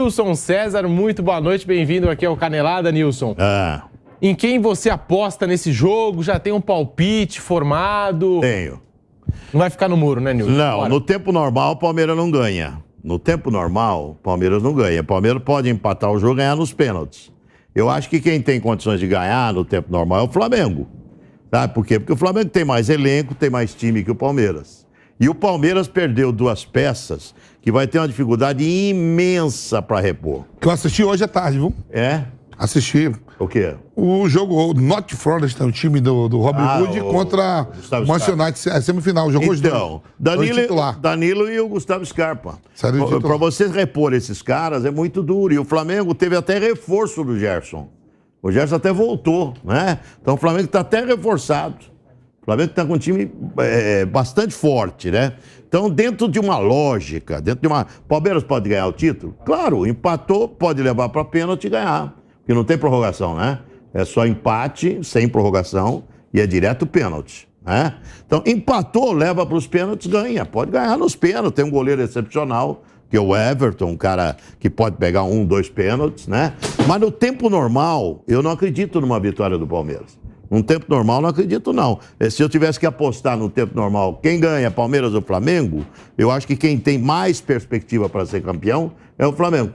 Nilson César, muito boa noite, bem-vindo aqui ao Canelada, Nilson. Em quem você aposta nesse jogo? Já tem um palpite formado? Tenho. Não vai ficar no muro, né, Nilson? Não, Bora. no tempo normal o Palmeiras não ganha. No tempo normal, o Palmeiras não ganha. O Palmeiras pode empatar o jogo e ganhar nos pênaltis. Eu acho que quem tem condições de ganhar no tempo normal é o Flamengo. Sabe por quê? Porque o Flamengo tem mais elenco, tem mais time que o Palmeiras. E o Palmeiras perdeu duas peças que vai ter uma dificuldade imensa para repor. Que eu assisti hoje à tarde, viu? É? Assisti. O quê? O jogo, o Not Forest, o time do Robin Hood contra o Manchester United, é semifinal. Jogou os dois. Então, Danilo e o Gustavo Scarpa. Para vocês repor esses caras é muito duro. E o Flamengo teve até reforço do Gerson. O Gerson até voltou, né? Então o Flamengo está até reforçado. O Flamengo está com um time bastante forte, né? Então, dentro de uma lógica, Palmeiras pode ganhar o título? Claro, empatou, pode levar para pênalti e ganhar. Porque não tem prorrogação, né? É só empate, sem prorrogação, e é direto pênalti, né? Então, empatou, leva para os pênaltis, ganha. Pode ganhar nos pênaltis. Tem um goleiro excepcional, que é o Everton, um cara que pode pegar 1, 2 pênaltis, né? Mas no tempo normal, eu não acredito numa vitória do Palmeiras. Num tempo normal, não acredito, não. Se eu tivesse que apostar no tempo normal, quem ganha, Palmeiras ou Flamengo, eu acho que quem tem mais perspectiva para ser campeão é o Flamengo.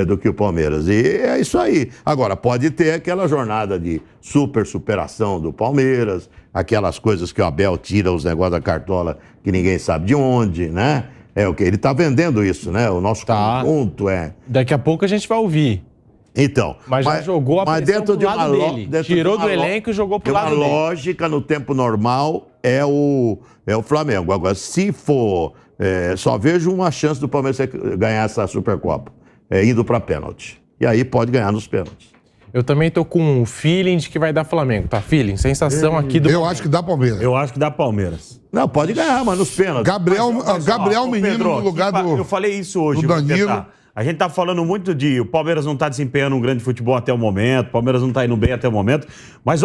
Do que o Palmeiras. E é isso aí. Agora, pode ter aquela jornada de superação do Palmeiras, aquelas coisas que o Abel tira os negócios da cartola que ninguém sabe de onde, né? É o que ele está vendendo isso, né? O nosso conjunto é... Daqui a pouco a gente vai ouvir. Então... Mas já jogou a pressão pro lado dele. Tirou do elenco e jogou pro lado dele. A lógica no tempo normal é o Flamengo. Agora, se for... só vejo uma chance do Palmeiras ganhar essa Supercopa. Indo para pênalti. E aí pode ganhar nos pênaltis. Eu também tô com um feeling de que vai dar Flamengo, tá? Feeling, sensação aqui do... Eu acho que dá Palmeiras. Eu acho que dá Palmeiras. Não, pode ganhar, mas nos pênaltis. Gabriel Menino Pedro, no lugar do... Eu falei isso hoje. do Danilo. A gente tá falando muito de... O Palmeiras não tá desempenhando um grande futebol até o momento. O Palmeiras não tá indo bem até o momento. Mas,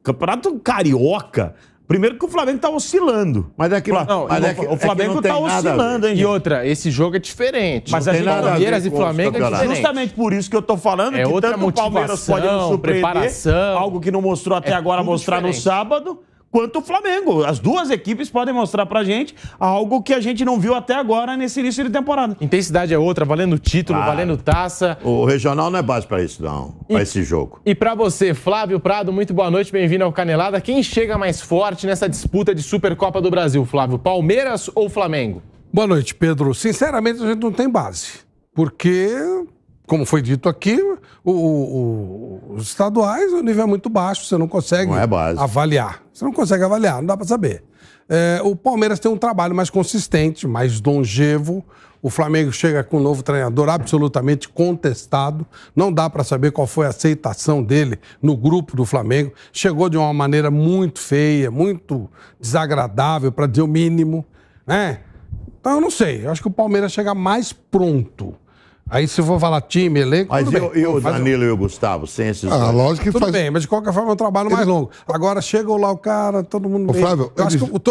Campeonato Carioca... Primeiro que o Flamengo tá oscilando. Mas é que o Flamengo tá oscilando, hein, gente? E outra, esse jogo é diferente. Mas não a tem gente Palmeiras e Flamengo é diferente. Justamente por isso que eu tô falando que outra tanto o Palmeiras pode nos surpreender, preparação, algo que não mostrou até agora, mostrar diferente no sábado, quanto o Flamengo. As duas equipes podem mostrar pra gente algo que a gente não viu até agora nesse início de temporada. Intensidade é outra, valendo título, valendo taça. O regional não é base para isso, não. Para esse jogo. E pra você, Flávio Prado, muito boa noite, bem-vindo ao Canelada. Quem chega mais forte nessa disputa de Supercopa do Brasil, Flávio? Palmeiras ou Flamengo? Boa noite, Pedro. Sinceramente, a gente não tem base. Porque, como foi dito aqui, os estaduais, o nível é muito baixo, você não consegue avaliar. Você não consegue avaliar, não dá para saber. O Palmeiras tem um trabalho mais consistente, mais longevo. O Flamengo chega com um novo treinador absolutamente contestado. Não dá para saber qual foi a aceitação dele no grupo do Flamengo. Chegou de uma maneira muito feia, muito desagradável, para dizer o mínimo, né? Então, eu não sei. Eu acho que o Palmeiras chega mais pronto. Aí, se for falar time, elenco, mas e o Danilo e o Gustavo, sem esses dois? Lógico que tudo bem, mas de qualquer forma é um trabalho mais longo. Agora, chega lá o cara, todo mundo... Flávio,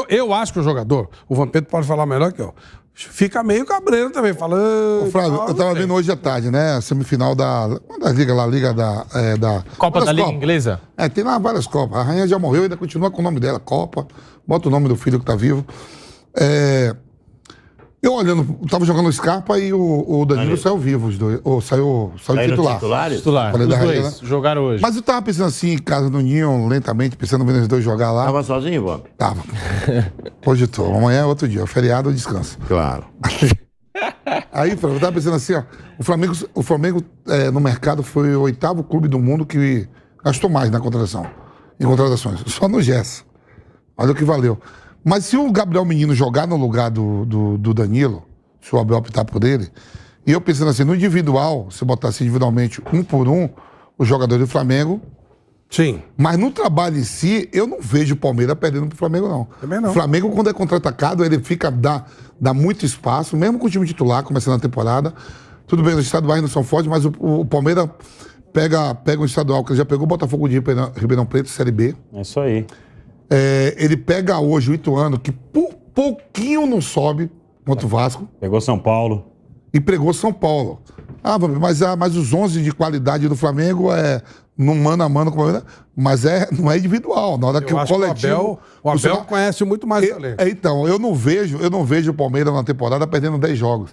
eu acho que o jogador, o Vampetto pode falar melhor que eu, fica meio cabreiro também, falando... Flávio, eu tava vendo hoje à tarde, né, a semifinal da Liga da... Copa da Liga Inglesa? Tem lá várias Copas. A rainha já morreu, ainda continua com o nome dela, Copa. Bota o nome do filho que tá vivo. Eu olhando, tava jogando o Scarpa e o Danilo saiu vivo, os dois. Ou saiu titular. Titular. Falei os da dois Rainha, jogaram hoje. Mas eu tava pensando assim, em casa do Ninho, lentamente, pensando em ver os dois jogar lá. Tava sozinho, Bob? Tava. Hoje tô. Amanhã é outro dia. Feriado ou descanso. Claro. Aí, eu tava pensando assim, o Flamengo no mercado foi o 8º clube do mundo que gastou mais na contratação. Em contratações. Só no Gerson. Olha o que valeu. Mas se o Gabriel Menino jogar no lugar do Danilo, se o Abel optar por ele, e eu pensando assim, no individual, se botasse individualmente um por um, os jogadores do Flamengo... Sim. Mas no trabalho em si, eu não vejo o Palmeiras perdendo pro Flamengo, não. Também não. O Flamengo, quando é contra-atacado, ele dá muito espaço, mesmo com o time titular, começando a temporada. Tudo bem, os estaduais não são fortes, mas o Palmeiras pega um estadual, que ele já pegou o Botafogo de Ribeirão Preto, Série B. É isso aí. Ele pega hoje o Ituano, que por pouquinho não sobe contra o Vasco. Pegou São Paulo. E pegou São Paulo. Mas os 11 de qualidade do Flamengo é no mano a mano com o Palmeiras, mas não é individual. Na hora que o coletivo... O Abel conhece muito mais o elenco. Então, eu não vejo o Palmeiras na temporada perdendo 10 jogos.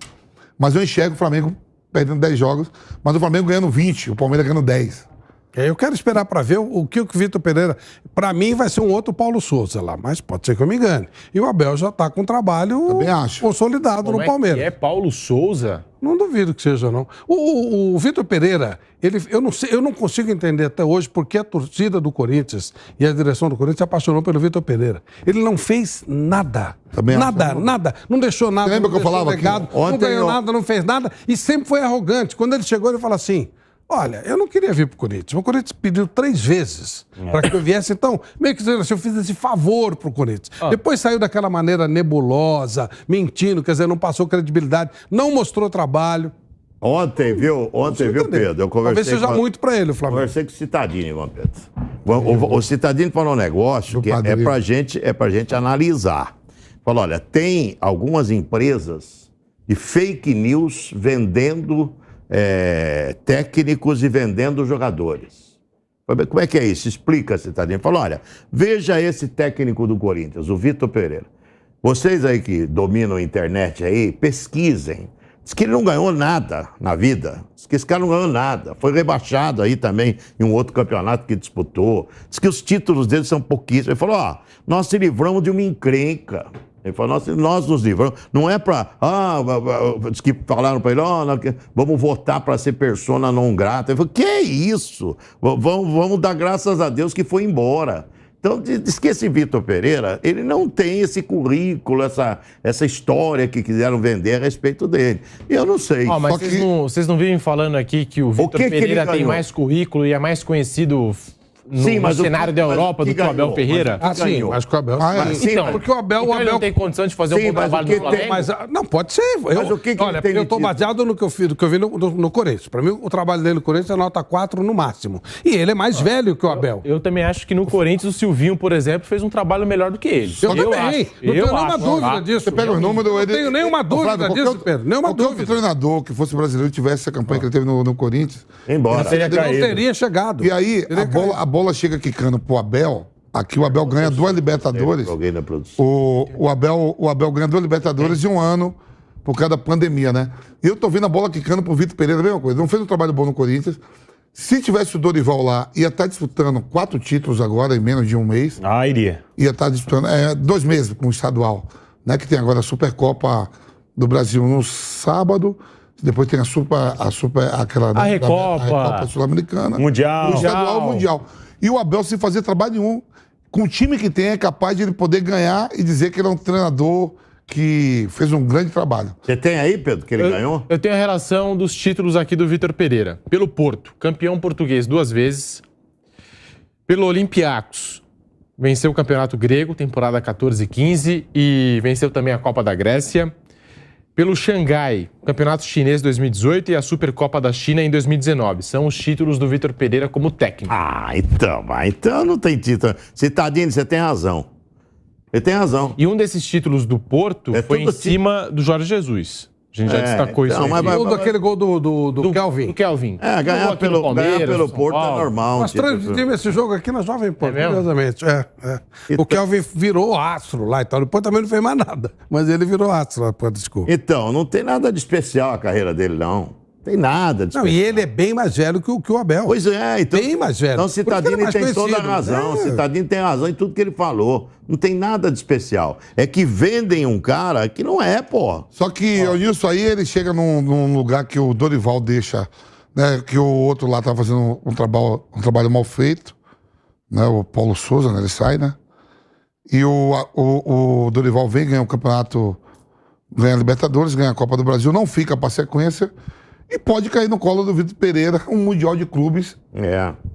Mas eu enxergo o Flamengo perdendo 10 jogos, mas o Flamengo ganhando 20, o Palmeiras ganhando 10. Eu quero esperar para ver o que o Vitor Pereira... Para mim vai ser um outro Paulo Souza lá, mas pode ser que eu me engane. E o Abel já está com um trabalho consolidado no Palmeiras. É Paulo Souza? Não duvido que seja, não. O Vitor Pereira, eu não consigo entender até hoje porque a torcida do Corinthians e a direção do Corinthians se apaixonou pelo Vitor Pereira. Ele não fez nada. Nada. Não deixou nada. Lembra que eu falava legado, não ganhou nada, não fez nada e sempre foi arrogante. Quando ele chegou, ele falou assim... Olha, eu não queria vir pro Corinthians. O Corinthians pediu 3 vezes para que eu viesse. Então, meio que dizendo assim, eu fiz esse favor pro Corinthians. Depois saiu daquela maneira nebulosa, mentindo, quer dizer, não passou credibilidade, não mostrou trabalho. Ontem, viu, Pedro? Eu conversei. Talvez seja muito para ele, o Flamengo. Conversei com o Citadini, Ivan Pedro. O Citadini falou um negócio que é pra gente analisar. Falou, olha, tem algumas empresas de fake news vendendo técnicos e vendendo jogadores. Como é que é isso? Explica, Citadini. Falou, olha, veja esse técnico do Corinthians, o Vitor Pereira. Vocês aí que dominam a internet aí, pesquisem. Diz que ele não ganhou nada na vida. Diz que esse cara não ganhou nada. Foi rebaixado aí também em um outro campeonato que disputou. Diz que os títulos dele são pouquíssimos. Ele falou, nós se livramos de uma encrenca. Ele falou, nós nos livramos. Não é para... diz que falaram para ele, vamos votar para ser persona não grata. Ele falou, que é isso? Vamos dar graças a Deus que foi embora. Então, diz que esse Vitor Pereira, ele não tem esse currículo, essa história que quiseram vender a respeito dele. E eu não sei. Mas vocês não vivem falando aqui que o Vitor Pereira tem mais currículo e é mais conhecido no cenário da Europa do que o Abel Ferreira? Sim, mas que o Abel... Então, porque o Abel não tem condição de fazer um bom trabalho no Flamengo? Não, pode ser. Olha, eu estou baseado no que eu vi no Corinthians. Para mim, o trabalho dele no Corinthians é nota 4 no máximo. E ele é mais velho que o Abel. Eu também acho que no Corinthians o Silvinho, por exemplo, fez um trabalho melhor do que ele. Eu também. Não tenho nenhuma dúvida disso. Você pega os números... Não tenho nenhuma dúvida disso, Pedro. Nenhuma dúvida. Qualquer treinador que fosse brasileiro tivesse essa campanha que ele teve no Corinthians... Embora. Ele não teria chegado. E aí, a bola chega quicando pro Abel. Aqui o Abel ganha 2 Libertadores. O Abel ganha 2 Libertadores em um ano por causa da pandemia, né? E eu tô vendo a bola quicando pro Vitor Pereira, a mesma coisa. Não fez um trabalho bom no Corinthians. Se tivesse o Dorival lá, ia estar disputando 4 títulos agora em menos de um mês. Iria. Ia estar disputando 2 meses com o estadual, né? Que tem agora a Supercopa do Brasil no sábado. Depois tem a Recopa Sul-Americana. Mundial. O estadual mundial. E o Abel, sem fazer trabalho nenhum, com o time que tem, é capaz de ele poder ganhar e dizer que ele é um treinador que fez um grande trabalho. Você tem aí, Pedro, que ele ganhou? Eu tenho a relação dos títulos aqui do Vitor Pereira. Pelo Porto, campeão português 2 vezes. Pelo Olympiacos, venceu o Campeonato Grego, temporada 14-15, e venceu também a Copa da Grécia. Pelo Xangai, Campeonato Chinês 2018 e a Supercopa da China em 2019. São os títulos do Vitor Pereira como técnico. Então não tem título. Citadini, você tem razão. Ele tem razão. E um desses títulos do Porto foi em cima do Jorge Jesus. A gente já destacou isso aí. Aquele gol do Kelvin. Do Kelvin. Ganhar pelo Porto é normal. Nós transmitimos esse jogo aqui na Jovem Pan, curiosamente. O Kelvin virou astro lá e tal. Depois também não fez mais nada. Mas ele virou astro lá, pô, desculpa. Então, não tem nada de especial a carreira dele, não. Tem nada de especial. Não, e ele é bem mais velho que o Abel. Pois é. Então, bem mais velho. Então, Citadini tem toda a razão. Citadini tem razão em tudo que ele falou. Não tem nada de especial. É que vendem um cara que não é, pô. Só que isso aí, ele chega num lugar que o Dorival deixa, né? Que o outro lá tá fazendo um trabalho mal feito, né? O Paulo Souza, né? Ele sai, né? E o Dorival vem, ganha o campeonato, ganha a Libertadores, ganha a Copa do Brasil, não fica pra sequência. E pode cair no colo do Vitor Pereira, um Mundial de Clubes.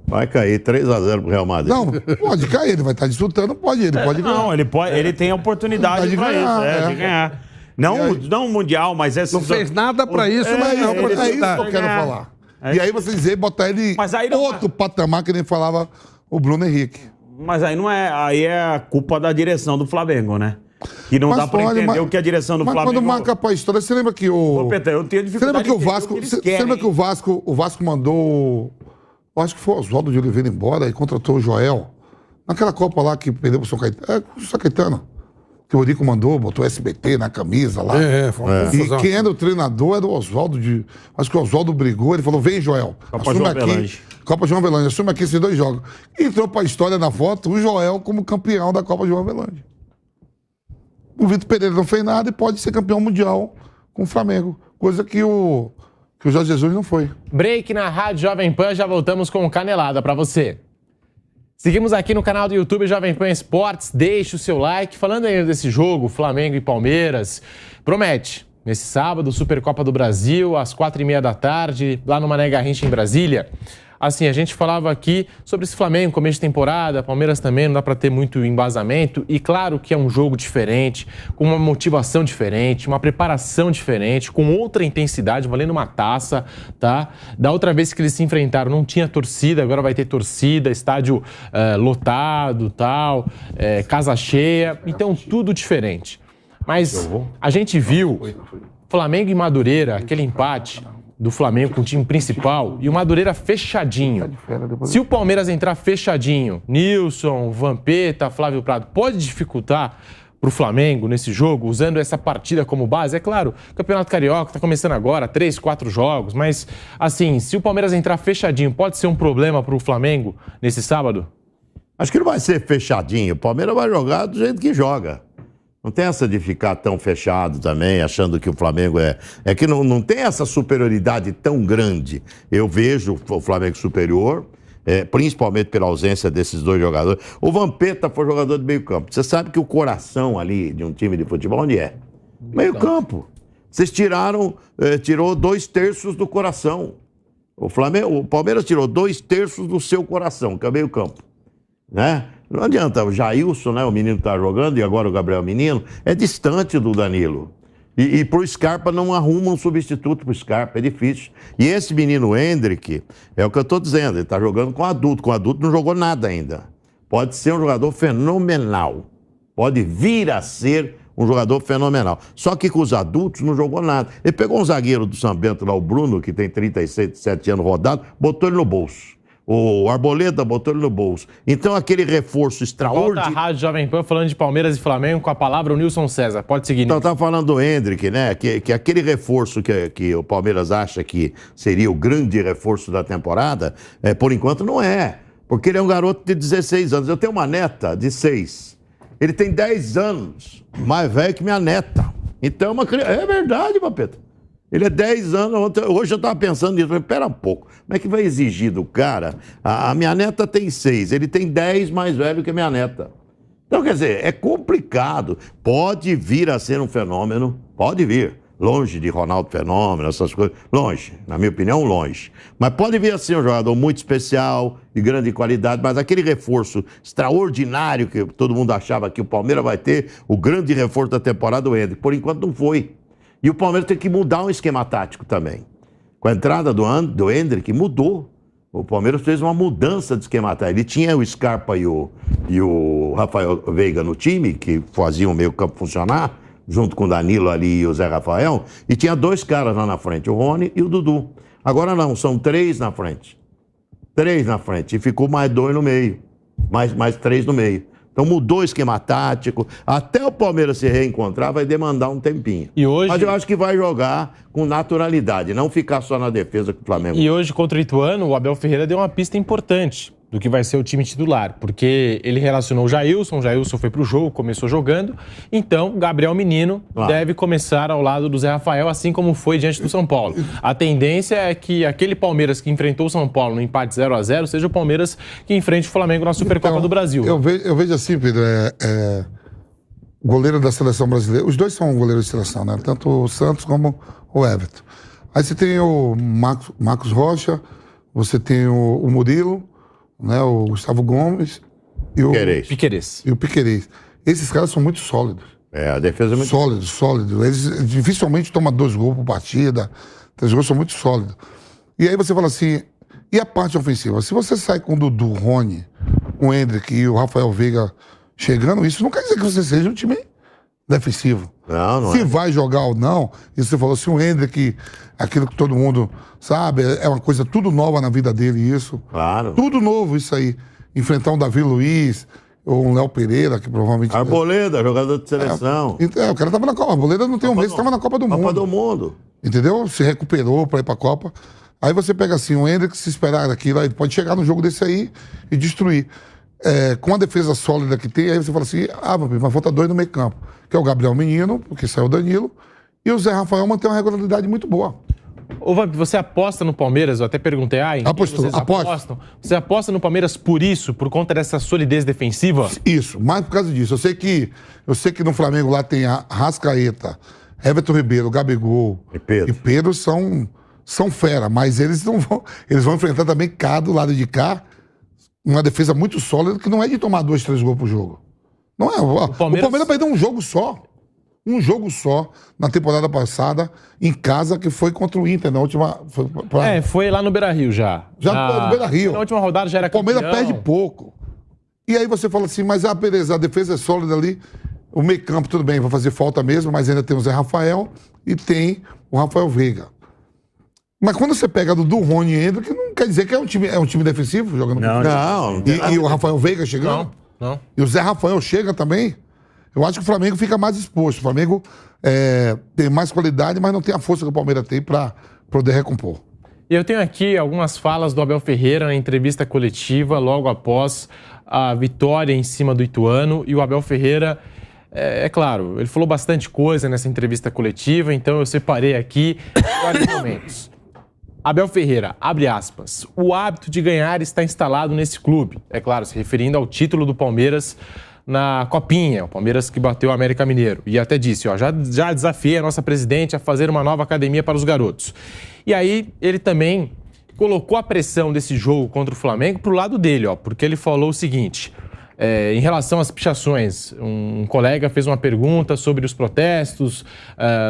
Vai cair 3-0 pro Real Madrid. Não, pode cair, ele vai estar disputando, ele pode ganhar. Não, ele tem a oportunidade de ganhar, de ganhar. Não o Mundial, mas essa... Não fez nada pra isso, mas é isso que eu quero falar. E aí você dizer, botar ele outro patamar, que nem falava o Bruno Henrique. Mas aí não é... Aí é a culpa da direção do Flamengo, né? Que não dá pra entender o que a direção do Flamengo... Mas quando marca pra história, você lembra que o... Ô, Peter, eu tenho dificuldade de entender você lembra que o Vasco mandou... Eu acho que foi o Oswaldo de Oliveira embora e contratou o Joel. Naquela Copa lá que perdeu pro São Caetano. O São Caetano. Que o Eurico mandou, botou SBT na camisa lá. E quem era o treinador era o Oswaldo de... Acho que o Oswaldo brigou, ele falou, vem, Joel. Copa João Avelange. Copa João Avelange, assume aqui esses 2 jogos. E entrou pra história na foto o Joel como campeão da Copa João Avelange. O Vitor Pereira não fez nada e pode ser campeão mundial com o Flamengo. Coisa que o Jorge Jesus não foi. Break na Rádio Jovem Pan, já voltamos com Canelada pra você. Seguimos aqui no canal do YouTube Jovem Pan Esportes, deixe o seu like. Falando ainda desse jogo, Flamengo e Palmeiras, promete, nesse sábado, Supercopa do Brasil, às 4h30 da tarde, lá no Mané Garrincha, em Brasília. Assim, a gente falava aqui sobre esse Flamengo, começo de temporada, Palmeiras também, não dá para ter muito embasamento. E claro que é um jogo diferente, com uma motivação diferente, uma preparação diferente, com outra intensidade, valendo uma taça, tá? Da outra vez que eles se enfrentaram não tinha torcida, agora vai ter torcida, estádio lotado, tal, casa cheia, então tudo diferente. Mas a gente viu Flamengo e Madureira, aquele empate do Flamengo com o time principal e o Madureira fechadinho. Se o Palmeiras entrar fechadinho, Nilson, Vampeta, Flávio Prado, pode dificultar para o Flamengo nesse jogo, usando essa partida como base? É claro, o Campeonato Carioca está começando agora, 3, 4 jogos, mas assim, se o Palmeiras entrar fechadinho, pode ser um problema para o Flamengo nesse sábado? Acho que não vai ser fechadinho. O Palmeiras vai jogar do jeito que joga. Não tem essa de ficar tão fechado também, achando que o Flamengo é que não tem essa superioridade tão grande. Eu vejo o Flamengo superior, principalmente pela ausência desses 2 jogadores. O Vampeta foi jogador de meio campo. Você sabe que o coração ali de um time de futebol, onde é? Meio campo. Vocês tirou 2/3 do coração. O Palmeiras tirou 2/3 do seu coração, que é meio campo, né? Não adianta, o Jailson, né, o menino que tá jogando, e agora o Gabriel Menino, é distante do Danilo. E pro Scarpa não arruma um substituto pro Scarpa, é difícil. E esse menino Hendrick, é o que eu tô dizendo, ele tá jogando com adulto não jogou nada ainda. Pode ser um jogador fenomenal, pode vir a ser um jogador fenomenal. Só que com os adultos não jogou nada. Ele pegou um zagueiro do São Bento lá, o Bruno, que tem 37 anos rodado, botou ele no bolso. O Arboleda botou ele no bolso. Então, aquele reforço extraordinário... Volta a Rádio Jovem Pan falando de Palmeiras e Flamengo com a palavra o Nilson César. Pode seguir, Nilson. Então, tá falando do Hendrick, né? Que aquele reforço que o Palmeiras acha que seria o grande reforço da temporada, por enquanto não é. Porque ele é um garoto de 16 anos. Eu tenho uma neta de 6. Ele tem 10 anos mais velho que minha neta. Então, é uma criança... É verdade, Papeta. Ele é 10 anos, hoje eu estava pensando nisso, espera um pouco, como é que vai exigir do cara? A minha neta tem 6, ele tem 10 mais velho que a minha neta. Então, quer dizer, é complicado. Pode vir a ser um fenômeno, pode vir. Longe de Ronaldo Fenômeno, essas coisas, longe, na minha opinião, longe. Mas pode vir a ser um jogador muito especial, de grande qualidade, mas aquele reforço extraordinário que todo mundo achava que o Palmeiras vai ter, o grande reforço da temporada do Hendrick, por enquanto não foi. E o Palmeiras tem que mudar um esquema tático também. Com a entrada do Hendrick, mudou. O Palmeiras fez uma mudança de esquema tático. Ele tinha o Scarpa e o Rafael Veiga no time, que faziam o meio campo funcionar, junto com o Danilo ali e o Zé Rafael, e tinha 2 caras lá na frente, o Rony e o Dudu. Agora não, são 3 na frente. 3 na frente. E ficou mais 2 no meio. Mais 3 no meio. Então mudou o esquema tático. Até o Palmeiras se reencontrar vai demandar um tempinho. E hoje... Mas eu acho que vai jogar com naturalidade, não ficar só na defesa com o Flamengo. E hoje, contra o Ituano, o Abel Ferreira deu uma pista importante do que vai ser o time titular, porque ele relacionou o Jailson foi pro jogo, começou jogando, então Gabriel Menino deve começar ao lado do Zé Rafael, assim como foi diante do São Paulo. A tendência é que aquele Palmeiras que enfrentou o São Paulo no empate 0-0 seja o Palmeiras que enfrente o Flamengo na Supercopa do Brasil. Eu vejo assim, Pedro, goleiro da seleção brasileira, os dois são goleiros de seleção, né? Tanto o Santos como o Everton. Aí você tem o Marcos Rocha, você tem o Murilo, né, o Gustavo Gomes e o Piquerez. Esses caras são muito sólidos. A defesa é muito sólidos. Eles dificilmente tomam 2 gols por partida. 3 gols são muito sólidos. E aí você fala assim, e a parte ofensiva? Se você sai com o Dudu, Rony, o Hendrick e o Rafael Veiga chegando, isso não quer dizer que você seja um time defensivo. Não se vai jogar ou não, e você falou, se o Hendrick, aquilo que todo mundo sabe, é uma coisa tudo nova na vida dele, isso. Claro. Tudo novo isso aí. Enfrentar um Davi Luiz, ou um Léo Pereira, que provavelmente... Arboleda, jogador de seleção. O cara tava na Copa. Arboleda não tem um mês, tava na Copa do Mundo. Copa do Mundo. Entendeu? Se recuperou pra ir pra Copa. Aí você pega assim, o Hendrick, se esperar daquilo, ele pode chegar no jogo desse aí e destruir. Com a defesa sólida que tem, aí você fala assim, mas falta 2 no meio campo. Que é o Gabriel Menino, porque saiu o Danilo, e o Zé Rafael mantém uma regularidade muito boa. Ô, Vamp, você aposta no Palmeiras? Eu até perguntei, aposto. Você aposta no Palmeiras por isso, por conta dessa solidez defensiva? Isso, mais por causa disso. Eu sei que no Flamengo lá tem a Rascaeta, Everton Ribeiro, Gabigol e Pedro são fera, mas eles vão enfrentar também cá, do lado de cá, uma defesa muito sólida, que não é de tomar 2, 3 gols por jogo. Não é. O Palmeiras perdeu um jogo só. Um jogo só na temporada passada, em casa, que foi contra o Inter, na última... Foi lá no Beira-Rio já. No Beira-Rio. Na última rodada já era campeão. O Palmeiras perde pouco. E aí você fala assim, mas beleza, a defesa é sólida ali, o meio campo tudo bem, vai fazer falta mesmo, mas ainda tem o Zé Rafael e tem o Rafael Veiga. Mas quando você pega do Rony e Hendrick, não quer dizer que é um time defensivo jogando. Não. E o Rafael Veiga chegando? Não. E o Zé Rafael chega também? Eu acho que o Flamengo fica mais exposto. O Flamengo tem mais qualidade, mas não tem a força que o Palmeiras tem para poder recompor. E eu tenho aqui algumas falas do Abel Ferreira na entrevista coletiva logo após a vitória em cima do Ituano. E o Abel Ferreira, claro, ele falou bastante coisa nessa entrevista coletiva, então eu separei aqui vários momentos. Abel Ferreira, abre aspas, o hábito de ganhar está instalado nesse clube. É claro, se referindo ao título do Palmeiras na Copinha, o Palmeiras que bateu o América Mineiro. E até disse, já desafiei a nossa presidente a fazer uma nova academia para os garotos. E aí ele também colocou a pressão desse jogo contra o Flamengo pro lado dele, porque ele falou o seguinte, em relação às pichações, um colega fez uma pergunta sobre os protestos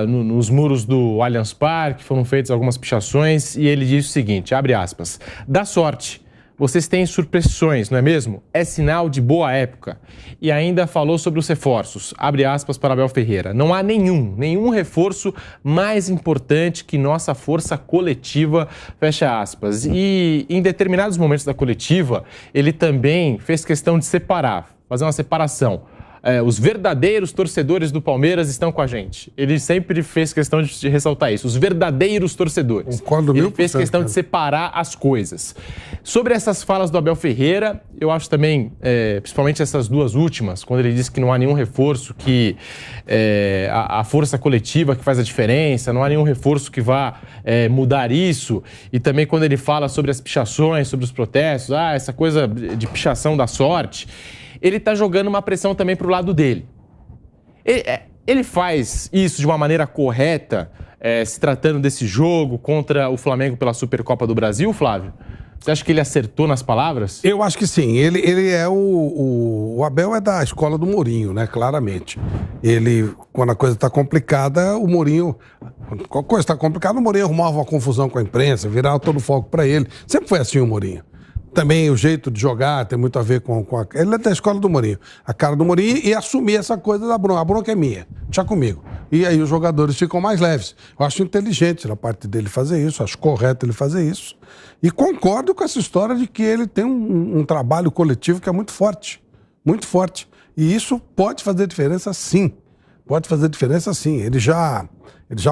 nos muros do Allianz Parque, foram feitas algumas pichações e ele disse o seguinte, abre aspas, dá sorte. Vocês têm supressões, não é mesmo? É sinal de boa época. E ainda falou sobre os reforços. Abre aspas para Abel Ferreira. Não há nenhum reforço mais importante que nossa força coletiva, fecha aspas. E em determinados momentos da coletiva, ele também fez questão de fazer uma separação. Os verdadeiros torcedores do Palmeiras estão com a gente. Ele sempre fez questão de ressaltar isso. Os verdadeiros torcedores. Ele fez questão de separar as coisas. Sobre essas falas do Abel Ferreira, eu acho também, principalmente essas duas últimas, quando ele disse que não há nenhum reforço, que a força coletiva que faz a diferença, não há nenhum reforço que vá mudar isso. E também quando ele fala sobre as pichações, sobre os protestos, essa coisa de pichação da sorte. Ele está jogando uma pressão também para o lado dele. Ele faz isso de uma maneira correta, se tratando desse jogo contra o Flamengo pela Supercopa do Brasil, Flávio? Você acha que ele acertou nas palavras? Eu acho que sim. Ele é o Abel é da escola do Mourinho, né? Claramente. Quando a coisa está complicada, o Mourinho... Quando a coisa está complicada, o Mourinho arrumava uma confusão com a imprensa, virava todo o foco para ele. Sempre foi assim o Mourinho. Também o jeito de jogar tem muito a ver com ele é da escola do Mourinho. A cara do Mourinho e assumir essa coisa da bronca. A bronca é minha, deixa comigo. E aí os jogadores ficam mais leves. Eu acho inteligente da parte dele fazer isso, acho correto ele fazer isso. E concordo com essa história de que ele tem um trabalho coletivo que é muito forte. Muito forte. E isso pode fazer diferença, sim. Pode fazer diferença, sim. Ele já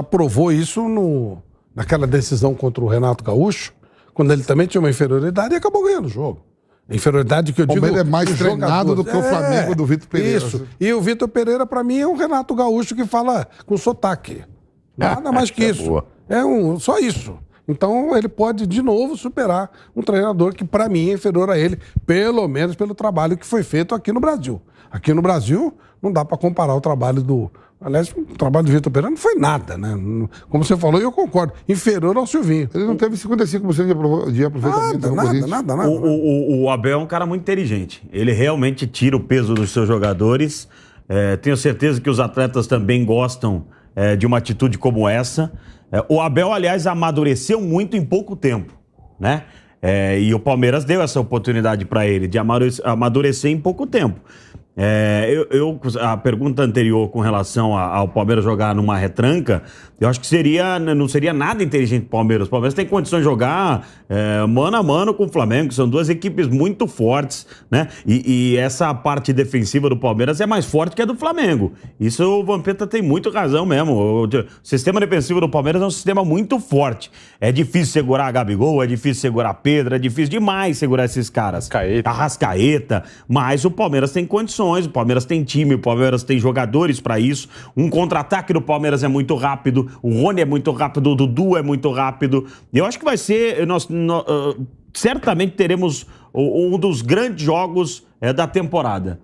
provou isso naquela decisão contra o Renato Gaúcho, quando ele também tinha uma inferioridade e acabou ganhando o jogo. A inferioridade que eu digo... O Palmeiras é mais treinado do que o Flamengo do Vitor Pereira. Isso. E o Vitor Pereira, para mim, é um Renato Gaúcho que fala com sotaque. Nada mais que isso. Só isso. Então, ele pode, de novo, superar um treinador que, para mim, é inferior a ele, pelo menos pelo trabalho que foi feito aqui no Brasil. Aqui no Brasil, não dá para comparar o trabalho do... Aliás, o trabalho do Vitor Pereira não foi nada, né? Como você falou, e eu concordo. Inferior ao Silvinho. Ele não teve 55% de aproveitamento. Nada. O Abel é um cara muito inteligente. Ele realmente tira o peso dos seus jogadores. Tenho certeza que os atletas também gostam de uma atitude como essa. O Abel, aliás, amadureceu muito em pouco tempo, né? E o Palmeiras deu essa oportunidade para ele de amadurecer em pouco tempo. A pergunta anterior com relação ao Palmeiras jogar numa retranca, eu acho que não seria nada inteligente o Palmeiras. O Palmeiras tem condições de jogar mano a mano com o Flamengo, são duas equipes muito fortes, né? E essa parte defensiva do Palmeiras é mais forte que a do Flamengo. Isso o Vampeta tem muito razão mesmo. O sistema defensivo do Palmeiras é um sistema muito forte. É difícil segurar a Gabigol, é difícil segurar Pedro, é difícil demais segurar esses caras. Arrascaeta, mas o Palmeiras tem condições. O Palmeiras tem time, o Palmeiras tem jogadores para isso. Um contra-ataque do Palmeiras é muito rápido, o Rony é muito rápido, o Dudu é muito rápido. Eu acho que vai ser... certamente teremos um dos grandes jogos da temporada.